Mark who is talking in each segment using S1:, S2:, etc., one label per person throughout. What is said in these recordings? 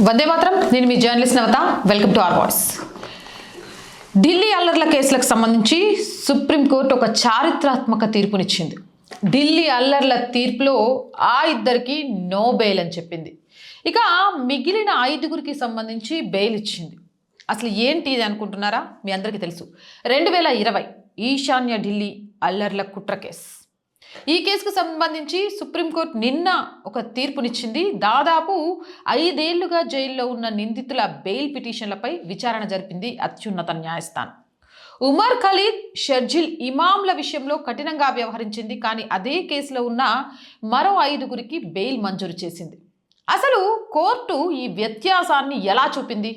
S1: వందే మాత్రం. నేను మీ journalist Navata. Welcome to our voice. Delhi అల్లర్ల కేసులకు సంబంధించి సుప్రీంకోర్టు ఒక చారిత్రాత్మక తీర్పునిచ్చింది. ఢిల్లీ అల్లర్ల తీర్పులో ఆ ఇద్దరికి నో బెయిల్ అని చెప్పింది. ఇక మిగిలిన 5గురికి సంబంధించి బెయిల్ ఇచ్చింది. అసలు ఏంటి ఇది అనుకుంటున్నారా? మీ అందరికీ తెలుసు, 2020 ఈశాన్య ఢిల్లీ అల్లర్ల కుట్ర కేసు. ఈ కేసుకు సంబంధించి సుప్రీంకోర్టు నిన్న ఒక తీర్పునిచ్చింది. దాదాపు 5 ఏళ్లుగా జైల్లో ఉన్న నిందితుల బెయిల్ పిటిషన్లపై విచారణ జరిపింది అత్యున్నత న్యాయస్థానం. ఉమర్ ఖలీద్, షర్జిల్ ఇమాంల విషయంలో కఠినంగా వ్యవహరించింది. కానీ అదే కేసులో ఉన్న మరో 5గురికి బెయిల్ మంజూరు చేసింది. అసలు కోర్టు ఈ వ్యత్యాసాన్ని ఎలా చూపింది?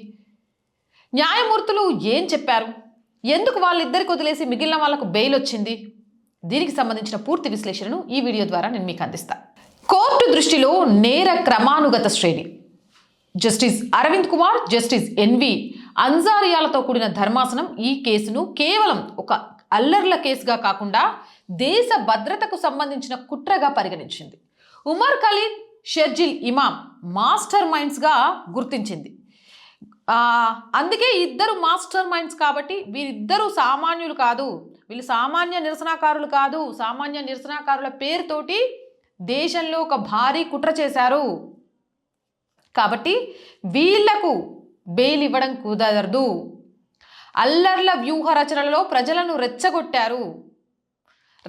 S1: న్యాయమూర్తులు ఏం చెప్పారు? ఎందుకు వాళ్ళిద్దరికి వదిలేసి మిగిలిన వాళ్లకు బెయిల్ వచ్చింది? దీనికి సంబంధించిన పూర్తి విశ్లేషణను ఈ వీడియో ద్వారా నేను మీకు అందిస్తాను. కోర్టు దృష్టిలో నేర క్రమానుగత శ్రేణి. Justice Aravind Kumar, justice N V అన్సారియాలతో కూడిన ధర్మాసనం ఈ కేసును కేవలం ఒక అల్లర్ల కేసుగా కాకుండా దేశ భద్రతకు సంబంధించిన కుట్రగా పరిగణించింది. ఉమర్ ఖలీద్, షర్జిల్ ఇమాం మాస్టర్ మైండ్స్గా గుర్తించింది. అందుకే ఇద్దరు మాస్టర్ మైండ్స్ కాబట్టి వీరిద్దరూ సామాన్యులు కాదు, వీళ్ళు సామాన్య నిరసనకారులు కాదు. సామాన్య నిరసనకారుల పేరుతోటి దేశంలో ఒక భారీ కుట్ర చేశారు కాబట్టి వీళ్లకు బెయిల్ ఇవ్వడం కుదరదు. అల్లర్ల వ్యూహ రచనలలో ప్రజలను రెచ్చగొట్టారు.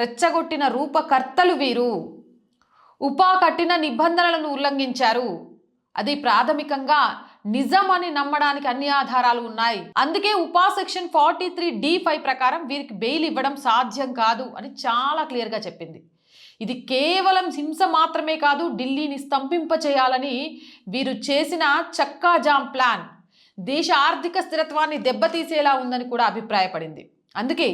S1: రెచ్చగొట్టిన రూపకర్తలు వీరు. కఠిన నిబంధనలను ఉల్లంఘించారు. అది ప్రాథమికంగా నిజం అని నమ్మడానికి అన్ని ఆధారాలు ఉన్నాయి. అందుకే ఉపా సెక్షన్ 43D5 ప్రకారం వీరికి బెయిల్ ఇవ్వడం సాధ్యం కాదు అని చాలా క్లియర్గా చెప్పింది. ఇది కేవలం హింస మాత్రమే కాదు, ఢిల్లీని స్తంభింప చేయాలని వీరు చేసిన చక్కాజాం ప్లాన్ దేశ ఆర్థిక స్థిరత్వాన్ని దెబ్బతీసేలా ఉందని కూడా అభిప్రాయపడింది. అందుకే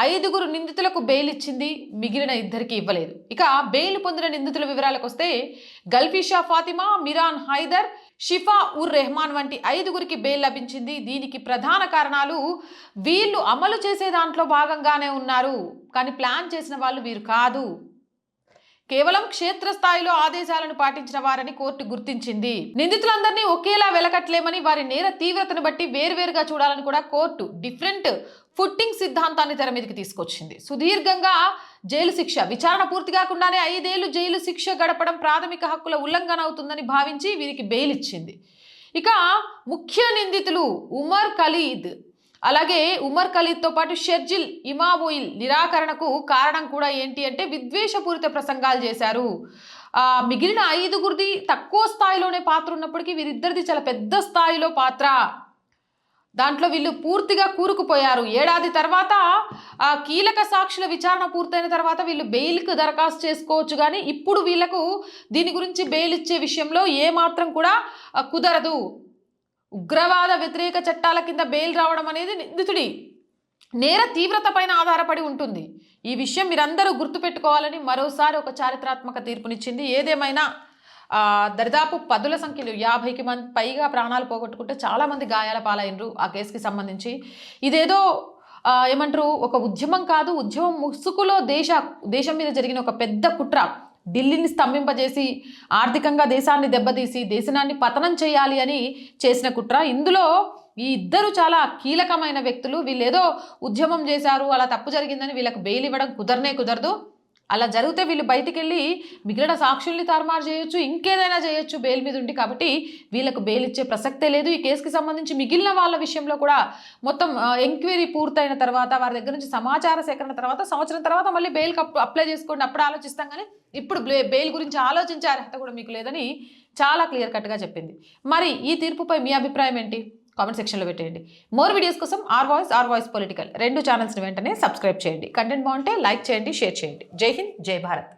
S1: 5గురు నిందితులకు బెయిల్ ఇచ్చింది, మిగిలిన 2కి ఇవ్వలేదు. ఇక బెయిల్ పొందిన నిందితుల వివరాలకు వస్తే గల్ఫీషా ఫాతిమా, మిరాన్ హైదర్, షిఫా ఉర్ రెహమాన్ వంటి 5గురికి బెయిల్ లభించింది. దీనికి ప్రధాన కారణాలు వీళ్ళు అమలు చేసే దాంట్లో భాగంగానే ఉన్నారు, కానీ ప్లాన్ చేసిన వాళ్ళు వీరు కాదు. కేవలం క్షేత్రస్థాయిలో ఆదేశాలను పాటించిన వారని కోర్టు గుర్తించింది. నిందితులందరినీ ఒకేలా వెలకట్లేమని, వారి నేర తీవ్రతను బట్టి వేర్వేరుగా చూడాలని కూడా కోర్టు డిఫరెంట్ ఫుట్టింగ్ సిద్ధాంతాన్ని తెర మీదకి తీసుకొచ్చింది. సుదీర్ఘంగా జైలు శిక్ష, విచారణ పూర్తి కాకుండానే 5 ఏళ్లు జైలు శిక్ష గడపడం ప్రాథమిక హక్కుల ఉల్లంఘన అవుతుందని భావించి వీరికి బెయిల్ ఇచ్చింది. ఇక ముఖ్య నిందితులు ఉమర్ ఖలీద్, అలాగే ఉమర్ ఖలీద్తో పాటు షర్జిల్ ఇమాబోయిల్ నిరాకరణకు కారణం కూడా ఏంటి అంటే విద్వేషపూరిత ప్రసంగాలు చేశారు. మిగిలిన 5గురిది తక్కువ స్థాయిలోనే పాత్ర ఉన్నప్పటికీ వీరిద్దరిది చాలా పెద్ద స్థాయిలో పాత్ర. దాంట్లో వీళ్ళు పూర్తిగా కూరుకుపోయారు. ఏడాది తర్వాత కీలక సాక్షుల విచారణ పూర్తయిన తర్వాత వీళ్ళు బెయిల్కి దరఖాస్తు చేసుకోవచ్చు, కానీ ఇప్పుడు వీళ్లకు దీని గురించి బెయిల్ ఇచ్చే విషయంలో ఏమాత్రం కూడా కుదరదు. ఉగ్రవాద వ్యతిరేక చట్టాల కింద బెయిల్ రావడం అనేది నిందితుడి నేర తీవ్రత పైన ఆధారపడి ఉంటుంది. ఈ విషయం మీరందరూ గుర్తుపెట్టుకోవాలని మరోసారి ఒక చారిత్రాత్మక తీర్పునిచ్చింది. ఏదేమైనా దరిదాపు 10ల సంఖ్యలో 50కి పైగా ప్రాణాలు పోగొట్టుకుంటే చాలామంది గాయాల పాలైనరు ఆ కేసుకి సంబంధించి. ఇదేదో ఏమంటారు, ఒక ఉద్యమం కాదు, ఉద్యమం ముసుగులో దేశం మీద జరిగిన ఒక పెద్ద కుట్ర. ఢిల్లీని స్తంభింపజేసి ఆర్థికంగా దేశాన్ని దెబ్బతీసి దేశాన్ని పతనం చేయాలి అని చేసిన కుట్ర. ఇందులో ఈ ఇద్దరు చాలా కీలకమైన వ్యక్తులు. వీళ్ళేదో ఉద్యమం చేశారు, అలా తప్పు జరిగిందని వీళ్ళకు బెయిల్ ఇవ్వడం కుదరదు. అలా జరిగితే వీళ్ళు బయటికి వెళ్ళి మిగిలిన సాక్షుల్ని తారుమారు చేయొచ్చు, ఇంకేదైనా చేయొచ్చు బెయిల్ మీద ఉండి. కాబట్టి వీళ్ళకు బెయిల్ ఇచ్చే ప్రసక్తే లేదు. ఈ కేసుకి సంబంధించి మిగిలిన వాళ్ళ విషయంలో కూడా మొత్తం ఎంక్వైరీ పూర్తయిన తర్వాత, వారి దగ్గర నుంచి సమాచార సేకరణ తర్వాత, సంవత్సరం తర్వాత మళ్ళీ బెయిల్కి అప్లై చేసుకోండి, అప్పుడు ఆలోచిస్తాం. కానీ ఇప్పుడు బెయిల్ గురించి ఆలోచించే అర్హత కూడా మీకు లేదని చాలా క్లియర్ కట్గా చెప్పింది. మరి ఈ తీర్పుపై మీ అభిప్రాయం ఏంటి? కామెంట్ సెక్షన్లో పెట్టేయండి. మోర్ వీడియోస్ కోసం ఆర్ వాయిస్ పొలిటికల్ 2 ఛానల్స్ని వెంటనే సబ్స్క్రైబ్ చేయండి. కంటెంట్ బాగుంటే లైక్ చేయండి, షేర్ చేయండి. జై హింద్, జై భారత్.